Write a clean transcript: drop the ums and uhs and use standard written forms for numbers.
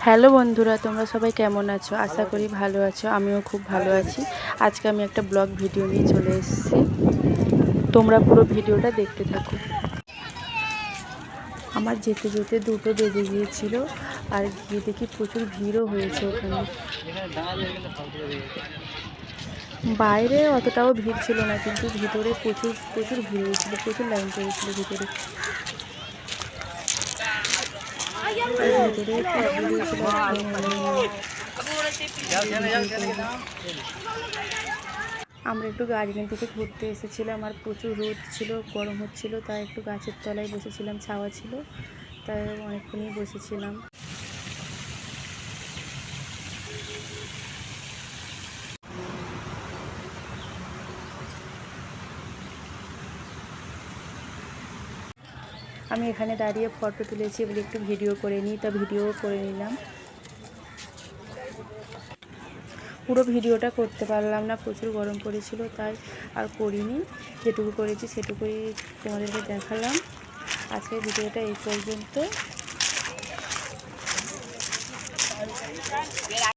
Hello বন্ধুরা, তোমরা সবাই কেমন আছো? আশা করি ভালো আছো। আমিও খুব ভালো আছি। আজকে আমি একটা ব্লগ ভিডিও নিয়ে চলে এসেছি। তোমরা পুরো ভিডিওটা দেখতে থাকো। আমার যেতে যেতে 2টো বেজে গিয়েছিল, আর গিয়ে দেখি প্রচুর ভিড়ও হয়েছে ওখানে। বাইরে অতটাও ভিড় ছিল না, কিন্তু ভিতরে প্রচুর প্রচুর ভিড় হয়েছিল, প্রচুর লাইন পড়েছিল ভিতরে। আর ভিতরে প্রবলেম হয়েছিল আমরা একটু গার্ডেন থেকে ঘুরতে এসেছিলাম, আর প্রচুর রোদ ছিল, গরম হচ্ছিল, তাই একটু গাছের তলায় বসেছিলাম, ছাওয়া ছিল, তাই অনেকক্ষণই বসেছিলাম। আমি এখানে দাঁড়িয়ে ফটো তুলেছি বলে একটু ভিডিও করে নিই, তা ভিডিও করে নিলাম। পুরো ভিডিওটা করতে পারলাম না, প্রচুর গরম পড়েছিল, তাই আর করিনি। যেটুকু করেছি সেটুকুই তোমাদেরকে দেখালাম। আজকের ভিডিওটা এই পর্যন্ত।